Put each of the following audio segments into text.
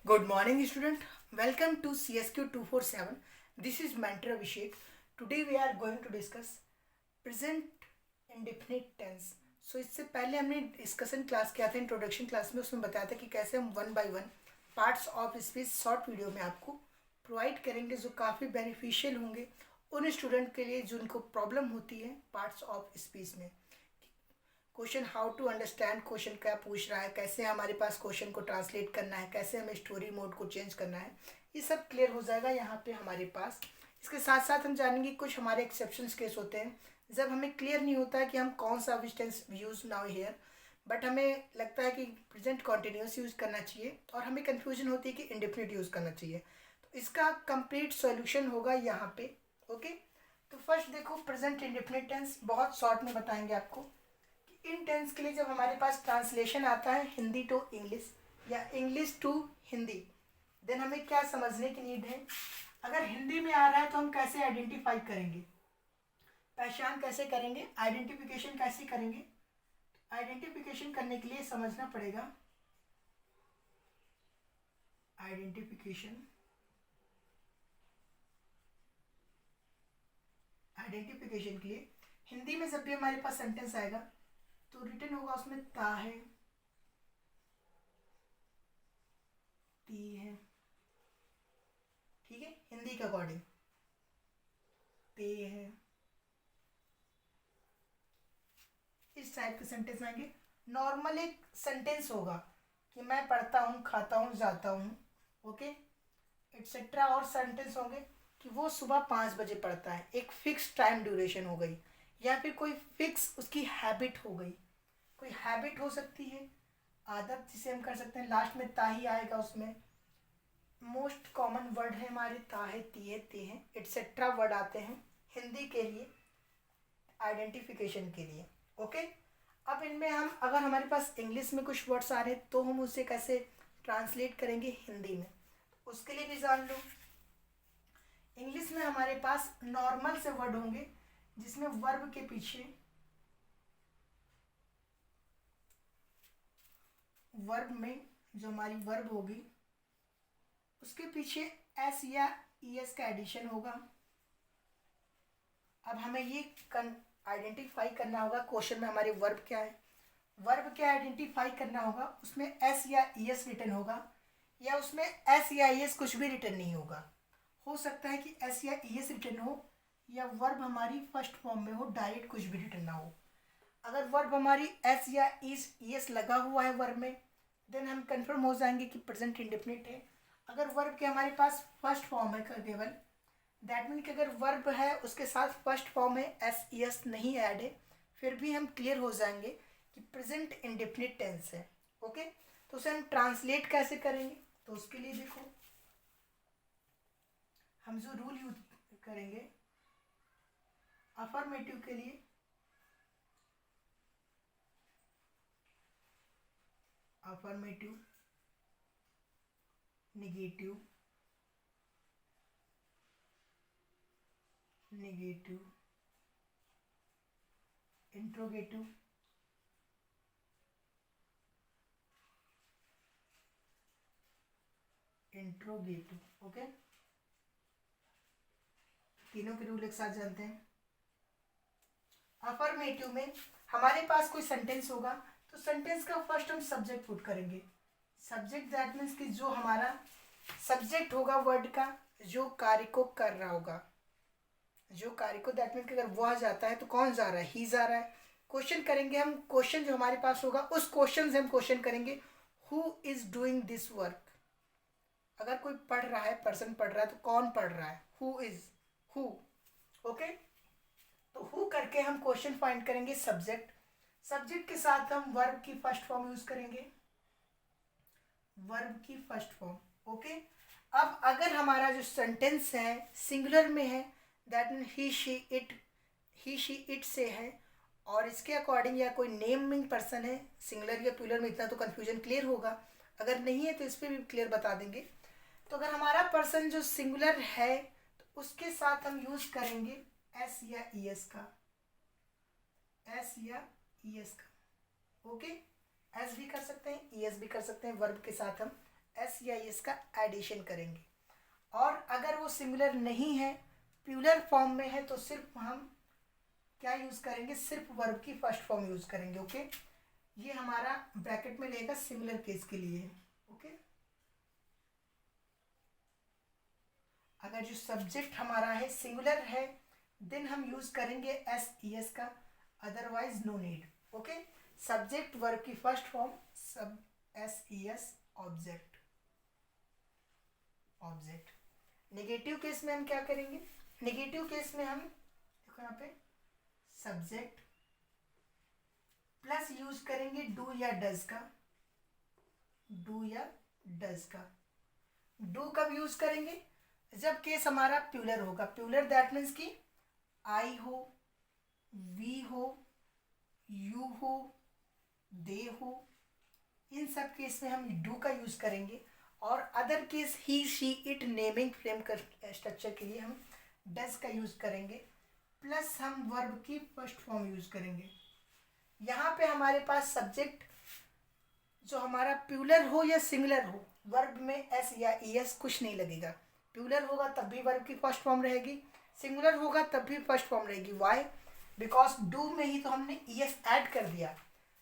Good morning, student. Welcome to CSQ 247. This is Mentor Abhishek. Today we are going to discuss present indefinite tense. इससे पहले हमने discussion class किया था, introduction class में. उसमें बताया था कि कैसे हम one by one parts of speech short video में आपको प्रोवाइड करेंगे, जो काफ़ी बेनिफिशियल होंगे उन स्टूडेंट के लिए जिनको प्रॉब्लम होती है पार्ट्स ऑफ स्पीच में. Question how to understand, question क्या पूछ रहा है, कैसे हमारे पास क्वेश्चन को ट्रांसलेट करना है, कैसे हमें स्टोरी मोड को चेंज करना है, ये सब क्लियर हो जाएगा यहाँ पे हमारे पास. इसके साथ साथ हम जानेंगे कुछ हमारे एक्सेप्शंस केस होते हैं जब हमें क्लियर नहीं होता है कि हम कौन सा tense use now here, but हमें लगता है कि प्रेजेंट कॉन्टिन्यूस यूज़ करना चाहिए और हमें कन्फ्यूजन होती है कि इंडेफिनिट यूज़ करना चाहिए. तो इसका कंप्लीट सॉल्यूशन होगा यहाँ पे. ओके, तो फर्स्ट देखो प्रेजेंट इंडेफिनिट टेंस बहुत शॉर्ट में बताएंगे आपको. इन टेंस के लिए जब हमारे पास ट्रांसलेशन आता है हिंदी टू इंग्लिश या इंग्लिश टू हिंदी, देन हमें क्या समझने की नीड है. अगर हिंदी में आ रहा है तो हम कैसे आइडेंटिफाई करेंगे, पहचान कैसे करेंगे, आइडेंटिफिकेशन कैसे करेंगे. आइडेंटिफिकेशन करने के लिए समझना पड़ेगा आइडेंटिफिकेशन के लिए हिंदी में जब भी हमारे पास सेंटेंस आएगा तो रिटर्न होगा उसमें ता है, ती है. ठीक है, हिंदी के अकॉर्डिंग ते है, इस टाइप के सेंटेंस आएंगे. नॉर्मल एक सेंटेंस होगा कि मैं पढ़ता हूँ, खाता हूँ, जाता हूँ, ओके एटसेट्रा. और सेंटेंस होंगे कि वो सुबह 5 बजे पढ़ता है, एक फिक्स टाइम ड्यूरेशन हो गई, या फिर कोई फिक्स उसकी हैबिट हो गई. कोई हैबिट हो सकती है, आदत जिसे हम कर सकते हैं. लास्ट में ता ही आएगा, उसमें मोस्ट कॉमन वर्ड है हमारे ता है, ती है, ते हैं, एटसेट्रा वर्ड आते हैं हिंदी के लिए आइडेंटिफिकेशन के लिए. ओके, अब इनमें हम अगर हमारे पास इंग्लिश में कुछ वर्ड्स आ रहे हैं तो हम उसे कैसे ट्रांसलेट करेंगे हिंदी में, उसके लिए भी जान लो. इंग्लिश में हमारे पास नॉर्मल से वर्ड होंगे जिसमें वर्ब के पीछे वर्ब में जो हमारी वर्ब होगी उसके पीछे एस या ई एस का एडिशन होगा. अब हमें ये आइडेंटिफाई करना होगा क्वेश्चन में हमारे वर्ब क्या है. वर्ब क्या आइडेंटिफाई करना होगा, उसमें एस या ई एस रिटर्न होगा या उसमें एस या ई एस कुछ भी रिटर्न नहीं होगा. हो सकता है कि एस या ई एस रिटर्न हो या वर्ब हमारी फर्स्ट फॉर्म में हो, डायरेक्ट कुछ भी रिटर्न ना हो. अगर वर्ब हमारी एस या ई एस लगा हुआ है वर्ब में, देन हम कंफर्म हो जाएंगे कि प्रेजेंट इंडेफिनिट है. अगर वर्ब के हमारे पास फर्स्ट फॉर्म है केवल, दैट मीन कि अगर वर्ब है उसके साथ फर्स्ट फॉर्म है, एस ई एस नहीं ऐड है, फिर भी हम क्लियर हो जाएंगे कि प्रेजेंट इंडेफिनिट टेंस है. ओके, तो उसे हम ट्रांसलेट कैसे करेंगे, तो उसके लिए देखो हम जो रूल यूज करेंगे अफर्मेटिव के लिए, अफर्मेटिव, नेगेटिव, इंट्रोगेटिव, ओके, तीनों के रूल एक साथ जानते हैं. अफर्मेटिव में हमारे पास कोई सेंटेंस होगा तो सेंटेंस का फर्स्ट हम सब्जेक्ट पुट करेंगे. सब्जेक्ट दैट मीन्स कि जो हमारा सब्जेक्ट होगा वर्ड का, जो कार्य को कर रहा होगा, जो कार्य को, दैट मीन्स कि अगर वह जाता है तो कौन जा रहा है, ही जा रहा है. क्वेश्चन करेंगे हम, क्वेश्चन जो हमारे पास होगा उस क्वेश्चन से हम क्वेश्चन करेंगे who is doing this work. अगर कोई पढ़ रहा है, पर्सन पढ़ रहा है, तो कौन पढ़ रहा है, हु इज, हु. ओके, तो हु करके हम क्वेश्चन फाइंड करेंगे सब्जेक्ट. सब्जेक्ट के साथ हम वर्ब की फर्स्ट फॉर्म यूज करेंगे, वर्ब की फर्स्ट फॉर्म. ओके, अब अगर हमारा जो सेंटेंस है सिंगुलर में है, that mean he she it से है, और इसके अकॉर्डिंग या कोई नेमिंग पर्सन है, सिंगुलर या प्लूरल में इतना तो कन्फ्यूजन क्लियर होगा. अगर नहीं है तो इस पर भी क्लियर बता देंगे. तो अगर हमारा पर्सन जो सिंगुलर है तो उसके साथ हम यूज करेंगे एस या ई एस का, एस या ई एस का. ओके, एस भी कर सकते हैं, ई एस भी कर सकते हैं, वर्ब के साथ हम एस या एस का एडिशन करेंगे। और अगर वो सिंगुलर नहीं है, प्लूरल फॉर्म में है, तो सिर्फ हम क्या यूज़ करेंगे, सिर्फ वर्ब की फर्स्ट फॉर्म यूज़ करेंगे। ओके, ये हमारा ब्रैकेट में रहेगा सिंगुलर केस के लिए। ओके, अगर जो सब्जेक्ट हमारा है सिंगुलर है देन हम यूज़ करेंगे एस ई एस का, otherwise no need. Okay, subject verb की फर्स्ट फॉर्म सब S E S object. Negative case में हम क्या करेंगे, नेगेटिव केस में हम देखो यहाँ पे सब्जेक्ट प्लस यूज करेंगे डू या डज का। डू या डज का, डू कब यूज करेंगे, जब केस हमारा प्लूरल होगा। प्लूरल दैट मीन्स कि आई हो, वी हो, यू हो, दे हो, इन सब केस में हम डू का यूज करेंगे। और other case he, she, it, naming frame कर स्ट्रक्चर के लिए हम डज का यूज करेंगे, प्लस हम वर्ब की फर्स्ट फॉर्म यूज करेंगे। यहाँ पे हमारे पास सब्जेक्ट जो हमारा प्लूरल हो या सिंगुलर हो, वर्ब में एस या ई एस कुछ नहीं लगेगा। प्लूरल होगा तब भी वर्ब की फर्स्ट फॉर्म रहेगी, सिंगुलर होगा तब भी फर्स्ट फॉर्म रहेगी। वाई, बिकॉज डू में ही तो हमने ई एस ऐड कर दिया।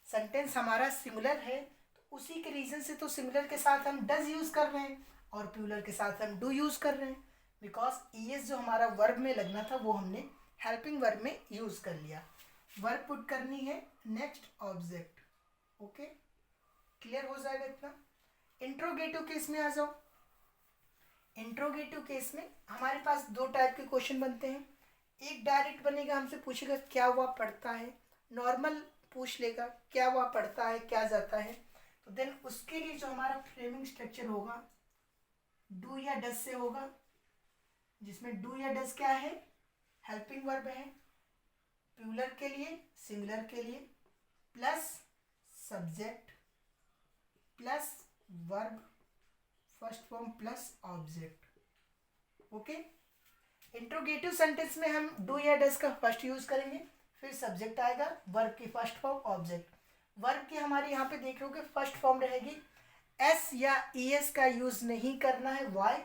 सेंटेंस हमारा सिंगुलर है तो उसी के रीजन से तो सिंगुलर के साथ हम डज यूज कर रहे हैं और प्लूरल के साथ हम डू यूज कर रहे हैं, बिकॉज ई एस जो हमारा वर्ब में लगना था वो हमने हेल्पिंग वर्ब में यूज कर लिया। वर्ब पुट करनी है नेक्स्ट ऑब्जेक्ट। ओके, क्लियर हो जाएगा इतना। इंट्रोगेटिव केस में आ जाओ। इंट्रोगेटिव केस में हमारे पास दो टाइप के क्वेश्चन बनते हैं। एक डायरेक्ट बनेगा, हमसे पूछेगा क्या हुआ पढ़ता है, नॉर्मल पूछ लेगा क्या हुआ पढ़ता है, क्या जाता है। तो देन उसके लिए जो हमारा फ्रेमिंग स्ट्रक्चर होगा डू या डज से होगा, जिसमें डू या डज क्या है, हेल्पिंग वर्ब है, प्लूरल के लिए, सिंगुलर के लिए, plus subject plus verb first form plus object. Okay, interrogative sentence में हम डू या डज का फर्स्ट यूज करेंगे, फिर सब्जेक्ट आएगा, वर्ब की फर्स्ट फॉर्म, ऑब्जेक्ट। वर्ब की हमारे यहाँ पे देख लोगे फर्स्ट फॉर्म रहेगी, एस या ई एस का यूज नहीं करना है। वाई,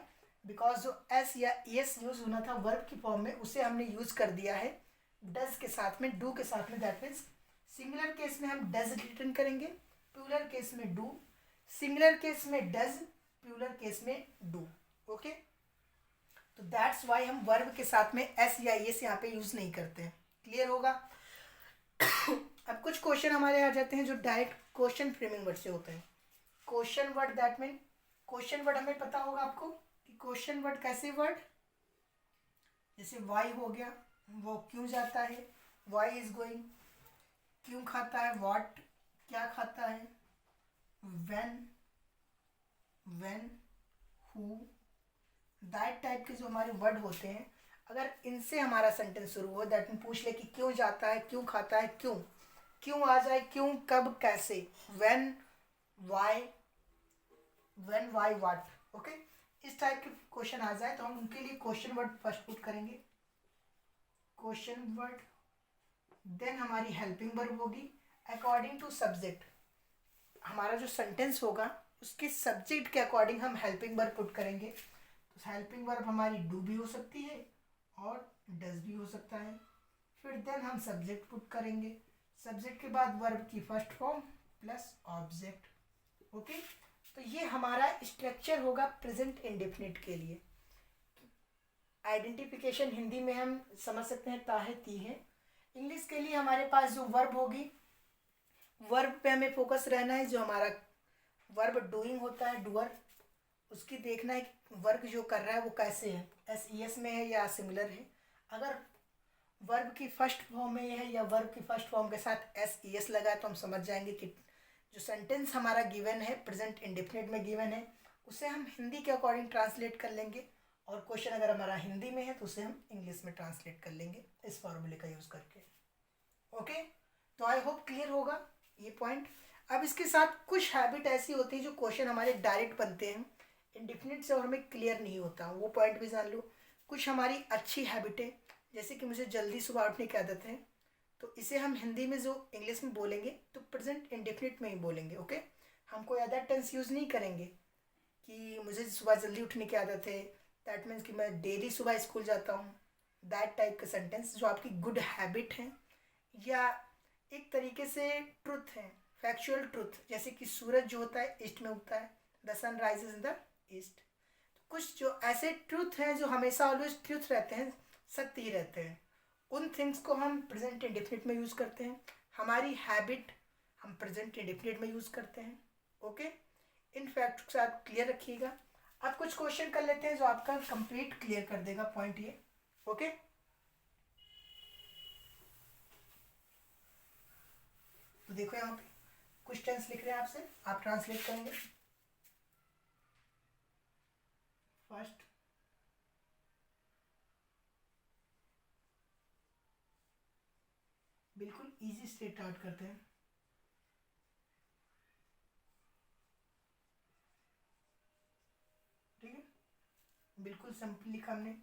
बिकॉज जो एस या ई एस यूज होना था वर्ब की फॉर्म में उसे हमने यूज कर दिया है डज के साथ में, डू के साथ में। दैट मीन्स सिंगुलर केस में हम डज रिटर्न करेंगे, प्लूरल केस में डू, सिंगुलर केस में डज, प्लूरल केस में डू। ओके, तो दैट्स वाई हम वर्ब के साथ में एस या एस यहाँ पे यूज नहीं करते हैं। क्लियर होगा। अब कुछ क्वेश्चन हमारे आ जाते हैं जो डायरेक्ट क्वेश्चन फ्रेमिंग वर्ड से होते हैं। Question word that mean, question word हमें पता होगा आपको कि क्वेश्चन वर्ड कैसे वर्ड, जैसे वाई हो गया, वो क्यों जाता है, वाई इज गोइंग, क्यों खाता है, व्हाट क्या खाता है, व्हेन हु, दैट टाइप के जो हमारे वर्ड होते हैं, अगर इनसे हमारा सेंटेंस शुरू हो, दैट मीन पूछ ले कि क्यों जाता है, क्यों खाता है, क्यों, क्यों आ जाए, क्यों, कब, कैसे, व्हेन, वाई, व्हाट। ओके, इस टाइप के क्वेश्चन आ जाए तो हम उनके लिए क्वेश्चन वर्ड फर्स्ट पुट करेंगे, क्वेश्चन वर्ड, देन हमारी हेल्पिंग वर्ब होगी अकॉर्डिंग टू सब्जेक्ट। हमारा जो सेंटेंस होगा उसके सब्जेक्ट के अकॉर्डिंग हम हेल्पिंग वर्ब पुट करेंगे। तो हेल्पिंग वर्ब हमारी डू भी हो सकती है और डज भी हो सकता है। फिर देन हम सब्जेक्ट पुट करेंगे, सब्जेक्ट के बाद वर्ब की first form plus object. Okay, तो ये हमारा स्ट्रक्चर होगा प्रेजेंट इंडेफिनिट के लिए। आइडेंटिफिकेशन हिंदी में हम समझ सकते हैं ताहे ती है। इंग्लिश के लिए हमारे पास जो वर्ब होगी, वर्ब पे हमें फोकस रहना है। जो हमारा वर्ब डूइंग होता है, डूअर, उसकी देखना है वर्क जो कर रहा है वो कैसे है, एस ई एस में है या सिंगुलर है। अगर वर्ब की फर्स्ट फॉर्म में है या वर्ब की फर्स्ट फॉर्म के साथ एस ई एस लगा है तो हम समझ जाएंगे कि जो सेंटेंस हमारा गिवन है प्रेजेंट इंडेफिनिट में गिवन है उसे हम हिंदी के अकॉर्डिंग ट्रांसलेट कर लेंगे, और क्वेश्चन अगर हमारा हिंदी में है तो उसे हम इंग्लिश में ट्रांसलेट कर लेंगे इस फॉर्मूले का यूज़ करके। ओके, तो आई होप क्लियर होगा ये पॉइंट। अब इसके साथ कुछ हैबिट ऐसी होती है जो क्वेश्चन हमारे डायरेक्ट बनते हैं इंडेफिनिट से और हमें क्लियर नहीं होता, वो पॉइंट भी जान लो। कुछ हमारी अच्छी हैबिटें, जैसे कि मुझे जल्दी सुबह उठने की आदत है, तो इसे हम हिंदी में जो इंग्लिश में बोलेंगे तो प्रेजेंट इंडेफिनिट में ही बोलेंगे। ओके, हम कोई अदर टेंस यूज़ नहीं करेंगे। कि मुझे सुबह जल्दी उठने की आदत है, दैट मीन्स कि मैं डेली सुबह स्कूल जाता हूँ, दैट टाइप का सेंटेंस जो आपकी गुड हैबिट है, या एक तरीके से ट्रुथ है, फैक्चुअल ट्रुथ, जैसे कि सूरज जो होता है ईस्ट में उगता है, the sun rises in the east. कुछ जो ऐसे ट्रूथ हैं जो हमेशा ऑलवेज ट्रूथ रहते हैं, सत्य ही रहते हैं, उन थिंग्स को हम प्रेजेंट इंडेफिनिट में यूज़ करते हैं। हमारी हैबिट हम प्रेजेंट इंडेफिनिट में यूज़ करते हैं। ओके, इन फैक्ट के साथ क्लियर रखिएगा। अब कुछ क्वेश्चन कर लेते हैं जो आपका कंप्लीट क्लियर कर देगा पॉइंट ये। ओके, तो देखो यहाँ पे कुछ टेंस लिख रहे हैं आपसे, आप ट्रांसलेट करेंगे। फर्स्ट, बिल्कुल इजी से स्टार्ट करते हैं। ठीक है, बिल्कुल सिंपल लिखा हमने।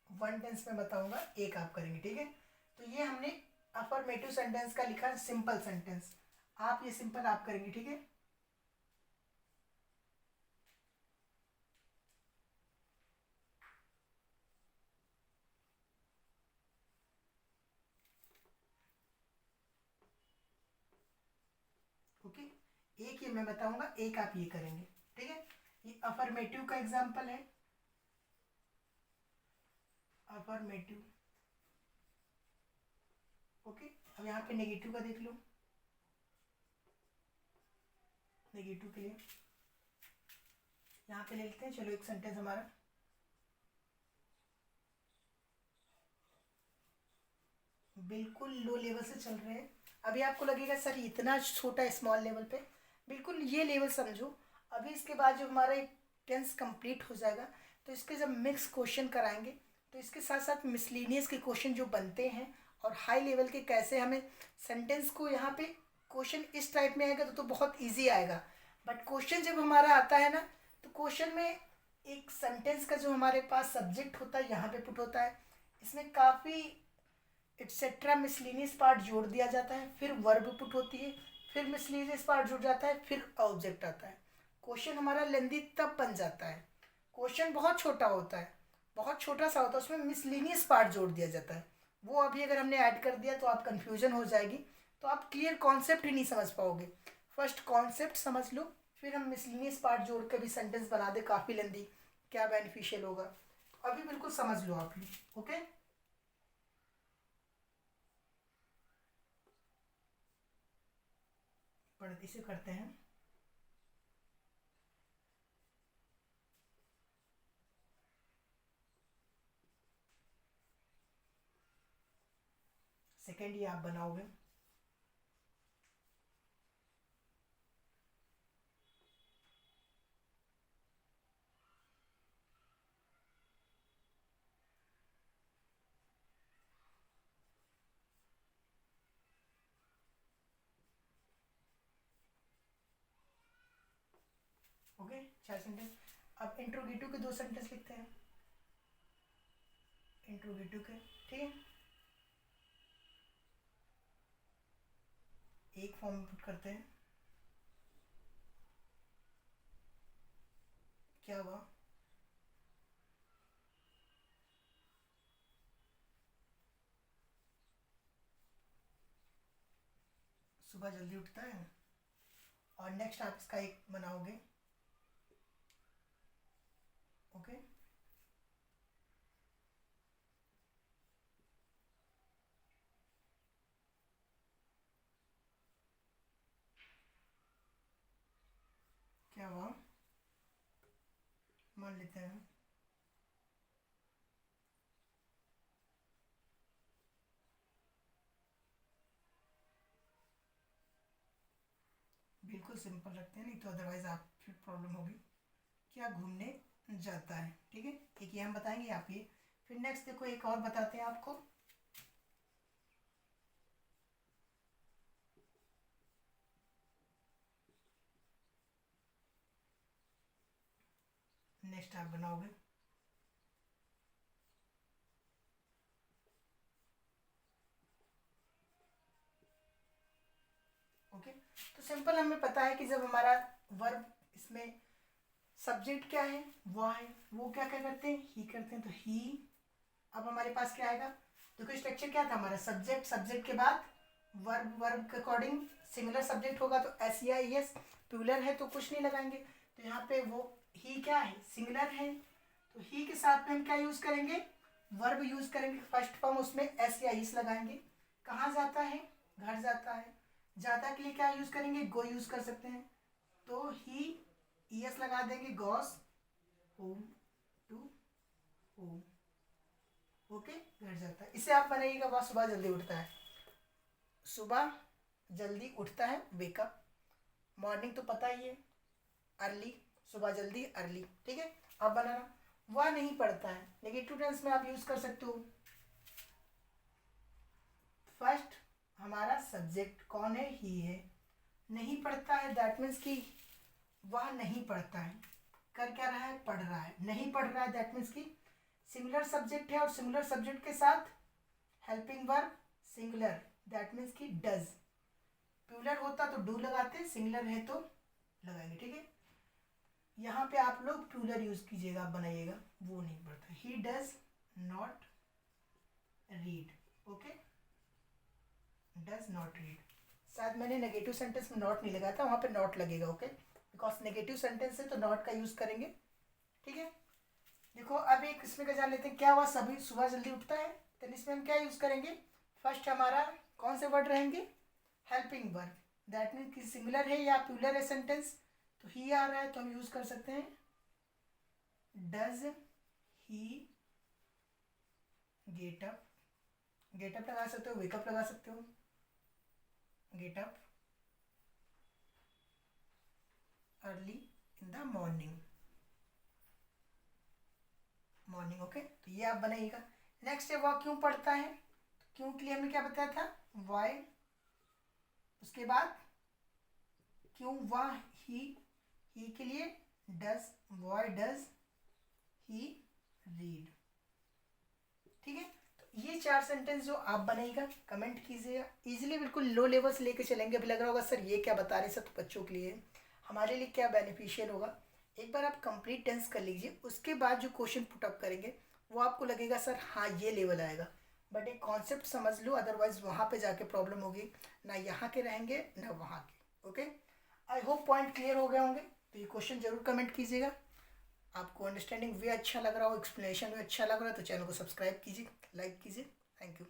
वन टेंस में बताऊंगा, एक आप करेंगे। ठीक है, तो ये हमने अफर्मेटिव सेंटेंस का लिखा सिंपल सेंटेंस, आप ये सिंपल आप करेंगे। ठीक है, ओके, एक ये मैं बताऊंगा, एक आप ये करेंगे। ठीक है, ये अफर्मेटिव का एग्जांपल है, अफर्मेटिव। ओके, अब यहाँ पे नेगेटिव का देख लो, नेगेटिव के लिए यहाँ पे ले लेते हैं। चलो एक सेंटेंस हमारा, बिल्कुल लो लेवल से चल रहे हैं। अभी आपको लगेगा सर इतना छोटा स्मॉल लेवल पे, बिल्कुल ये लेवल समझो। अभी इसके बाद जो हमारा एक टेंस कंप्लीट हो जाएगा, तो इसके जब मिक्स क्वेश्चन कराएंगे, तो इसके साथ साथ मिसलीनियस के क्वेश्चन जो बनते हैं और हाई लेवल के कैसे हमें सेंटेंस को, यहाँ पे क्वेश्चन इस टाइप में आएगा तो बहुत ईजी आएगा। बट क्वेश्चन जब हमारा आता है ना, तो क्वेश्चन में एक सेंटेंस का जो हमारे पास सब्जेक्ट होता है यहाँ पे पुट होता है, इसमें काफ़ी एटसेट्रा मिसलिनियस पार्ट जोड़ दिया जाता है, फिर वर्ब पुट होती है, फिर मिसलिनियस पार्ट जुड़ जाता है, फिर ऑब्जेक्ट आता है। क्वेश्चन हमारा लेंदी तब बन जाता है, क्वेश्चन बहुत छोटा होता है, बहुत छोटा सा होता है, उसमें मिसलिनियस पार्ट जोड़ दिया जाता है। वो अभी अगर हमने ऐड कर दिया तो आप कन्फ्यूजन हो जाएगी, तो आप क्लियर कॉन्सेप्ट ही नहीं समझ पाओगे। फर्स्ट कॉन्सेप्ट समझ लो, फिर हम मिसलिनियस पार्ट जोड़ के भी सेंटेंस बना दे काफ़ी लेंदी, क्या बेनिफिशियल होगा। अभी बिल्कुल समझ लो आप भी। ओके, पढ़ते से करते हैं। सेकेंड ये आप बनाओगे। Okay, 4 sentence. अब इंट्रोगेटिव के 2 सेंटेंस लिखते हैं, इंट्रोगेटिव के। ठीक है, एक फॉर्म में पुट करते हैं। क्या हुआ, सुबह जल्दी उठता है। और नेक्स्ट आप इसका एक बनाओगे। ओके, क्या हुआ, मान लेते हैं। बिल्कुल सिंपल रखते हैं, नहीं तो अदरवाइज आप फिर प्रॉब्लम होगी। क्या घूमने जाता है। ठीक है, एक ये हम बताएंगे, आप ये। फिर नेक्स्ट देखो, एक और बताते हैं आपको। नेक्स्ट आप बनाओगे, ओके, तो सिंपल हमें पता है कि जब हमारा वर्ब इसमें सब्जेक्ट क्या है, वह है, वो क्या क्या करते हैं, ही करते हैं, तो ही। अब हमारे पास क्या आएगा, देखो स्ट्रक्चर क्या था हमारा, सब्जेक्ट, सब्जेक्ट के बाद वर्ब, वर्ब के अकॉर्डिंग सिंगुलर सब्जेक्ट होगा तो एस या ई एस, प्लूरल है तो कुछ नहीं लगाएंगे। तो यहाँ पे वो ही क्या है, सिंगुलर है, तो ही के साथ में हम क्या यूज करेंगे, वर्ब यूज करेंगे, फर्स्ट फॉर्म उसमें एस या इस लगाएंगे। कहाँ जाता है, घर जाता है, जाता के लिए क्या यूज करेंगे, गो यूज कर सकते हैं, तो ही ई एस लगा देंगे, goes home to home. Okay, घर जाता है, इसे आप बनाइएगा, वह सुबह जल्दी उठता है, सुबह जल्दी उठता है, वेकअप, मॉर्निंग तो पता ही है, अर्ली, सुबह जल्दी, अर्ली, ठीक है। अब बनाना, वह नहीं पढ़ता है, नेगेटिव टेंस में आप यूज कर सकते हो। फर्स्ट हमारा सब्जेक्ट कौन है, ही है, नहीं पढ़ता है, दैट मीन्स कि वह नहीं पढ़ता है, कर क्या रहा है, पढ़ रहा है, नहीं पढ़ रहा है, दैट मीन्स कि सिंगुलर सब्जेक्ट है, और सिंगुलर सब्जेक्ट के साथ helping verb singular, that means कि डज। प्लूरल होता तो डू लगाते, सिंगुलर है तो लगाएंगे, ठीक है। यहाँ पे आप लोग प्लूरल यूज कीजिएगा, आप बनाइएगा, वो नहीं पढ़ता, he does not read, okay, does not read. शायद मैंने नेगेटिव सेंटेंस में नॉट नहीं लगाया था, वहाँ पे नॉट लगेगा, ओके, बिकॉज नेगेटिव सेंटेंस है तो नॉट का यूज करेंगे, ठीक है। देखो अब एक इसमें का जान लेते हैं, क्या हुआ, सभी सुबह जल्दी उठता है, तो इसमें हम क्या यूज करेंगे, फर्स्ट हमारा कौन से वर्ड रहेंगे, हेल्पिंग वर्ब, दैट मीन्स कि सिंगुलर है या प्लूरल है सेंटेंस, तो ही आ रहा है तो हम यूज कर सकते हैं does he get up, get up लगा सकते हो, वेकअप लगा सकते हो, get up early in the morning, morning, okay, तो ये आप बनाइएगा। नेक्स्ट है वह क्यों पढ़ता है, तो क्यों के लिए हमने क्या बताया था, वाई, उसके बाद क्यों वह, ही के लिए does, why does he read, ठीक है। तो ये 4 सेंटेंस जो आप बनाइएगा, कमेंट कीजिएगा, इजीली बिल्कुल लो लेवल से लेके चलेंगे। अभी लग रहा होगा सर ये क्या बता रहे, सब तो बच्चों के लिए, हमारे लिए क्या बेनिफिशियल होगा। एक बार आप कंप्लीट टेंस कर लीजिए, उसके बाद जो क्वेश्चन पुटअप करेंगे वो आपको लगेगा सर हाँ ये लेवल आएगा, बट एक कॉन्सेप्ट समझ लो, अदरवाइज वहाँ पे जाके प्रॉब्लम होगी, ना यहाँ के रहेंगे ना वहाँ के, okay. I hope point clear हो गए होंगे, तो ये क्वेश्चन जरूर कमेंट कीजिएगा। आपको अंडरस्टैंडिंग वे अच्छा लग रहा हो, एक्सप्लेनेशन वे अच्छा लग रहा है, तो चैनल को सब्सक्राइब कीजिए, लाइक कीजिए, थैंक यू।